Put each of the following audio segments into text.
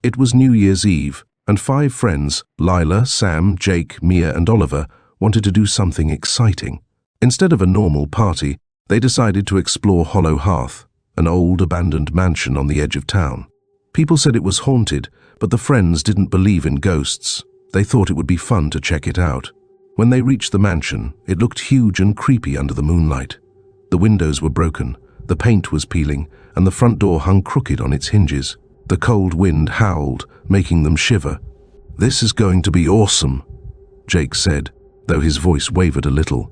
It was New Year's Eve, and 5 friends, Lila, Sam, Jake, Mia, and Oliver, wanted to do something exciting. Instead of a normal party, they decided to explore Hollow Hearth, an old abandoned mansion on the edge of town. People said it was haunted, but the friends didn't believe in ghosts. They thought it would be fun to check it out. When they reached the mansion, it looked huge and creepy under the moonlight. The windows were broken, the paint was peeling, and the front door hung crooked on its hinges. The cold wind howled, making them shiver. "This is going to be awesome," Jake said, though his voice wavered a little.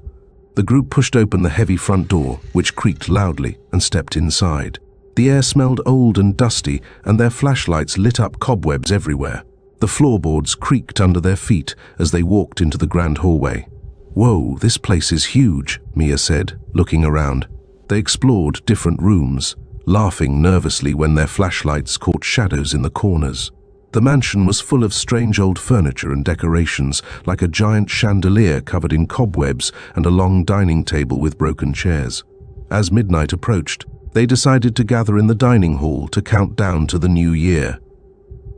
The group pushed open the heavy front door, which creaked loudly, and stepped inside. The air smelled old and dusty, and their flashlights lit up cobwebs everywhere. The floorboards creaked under their feet as they walked into the grand hallway. "Whoa, this place is huge," Mia said, looking around. They explored different rooms, laughing nervously when their flashlights caught shadows in the corners. The mansion was full of strange old furniture and decorations, like a giant chandelier covered in cobwebs and a long dining table with broken chairs. As midnight approached, they decided to gather in the dining hall to count down to the new year.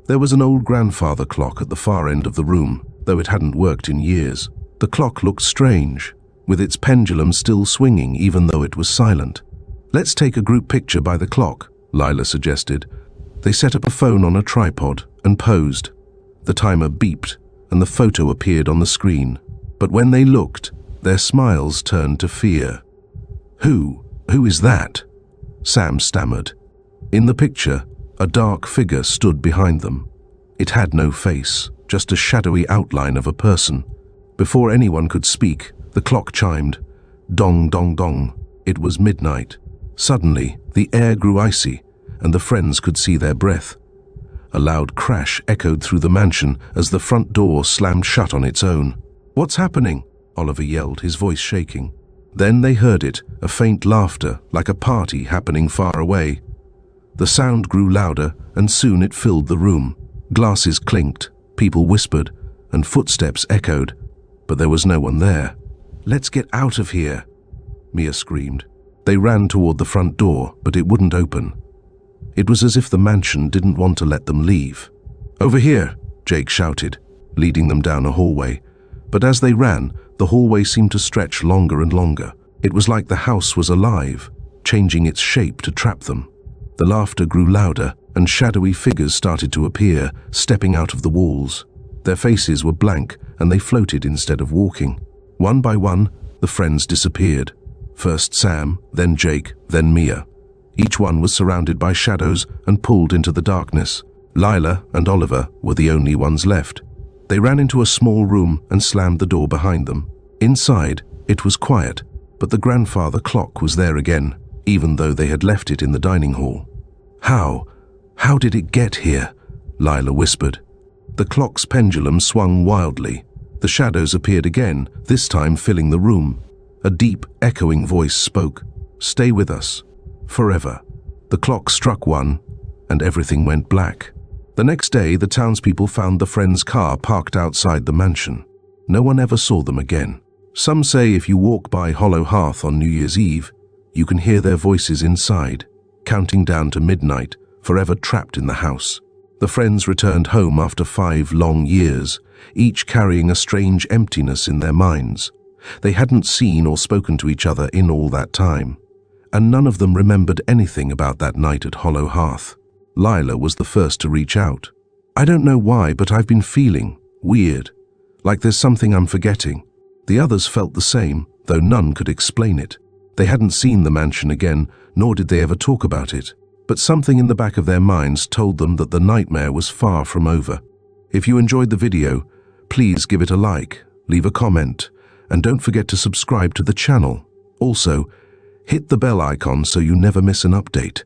There was an old grandfather clock at the far end of the room, though it hadn't worked in years. The clock looked strange, with its pendulum still swinging even though it was silent. "Let's take a group picture by the clock," Lila suggested. They set up a phone on a tripod and posed. The timer beeped, and the photo appeared on the screen. But when they looked, their smiles turned to fear. Who is that?" Sam stammered. In the picture, a dark figure stood behind them. It had no face, just a shadowy outline of a person. Before anyone could speak, the clock chimed. Dong, dong, dong. It was midnight. Suddenly, the air grew icy, and the friends could see their breath. A loud crash echoed through the mansion as the front door slammed shut on its own. "What's happening?" Oliver yelled, his voice shaking. Then they heard it, a faint laughter, like a party happening far away. The sound grew louder, and soon it filled the room. Glasses clinked, people whispered, and footsteps echoed, but there was no one there. "Let's get out of here," Mia screamed. They ran toward the front door, but it wouldn't open. It was as if the mansion didn't want to let them leave. "Over here," Jake shouted, leading them down a hallway. But as they ran, the hallway seemed to stretch longer and longer. It was like the house was alive, changing its shape to trap them. The laughter grew louder, and shadowy figures started to appear, stepping out of the walls. Their faces were blank, and they floated instead of walking. One by one, the friends disappeared. First Sam, then Jake, then Mia. Each one was surrounded by shadows and pulled into the darkness. Lila and Oliver were the only ones left. They ran into a small room and slammed the door behind them. Inside, it was quiet, but the grandfather clock was there again, even though they had left it in the dining hall. How did it get here?" Lila whispered. The clock's pendulum swung wildly. The shadows appeared again, this time filling the room. A deep, echoing voice spoke. "Stay with us. Forever." The clock struck 1, and everything went black. The next day, the townspeople found the friend's car parked outside the mansion. No one ever saw them again. Some say if you walk by Hollow Hearth on New Year's Eve, you can hear their voices inside, counting down to midnight, forever trapped in the house. The friends returned home after 5 long years, each carrying a strange emptiness in their minds. They hadn't seen or spoken to each other in all that time, and none of them remembered anything about that night at Hollow Hearth. Lila was the first to reach out. "I don't know why, but I've been feeling weird, like there's something I'm forgetting." The others felt the same, though none could explain it. They hadn't seen the mansion again, nor did they ever talk about it. But something in the back of their minds told them that the nightmare was far from over. If you enjoyed the video, please give it a like, leave a comment, and don't forget to subscribe to the channel. Also, hit the bell icon so you never miss an update.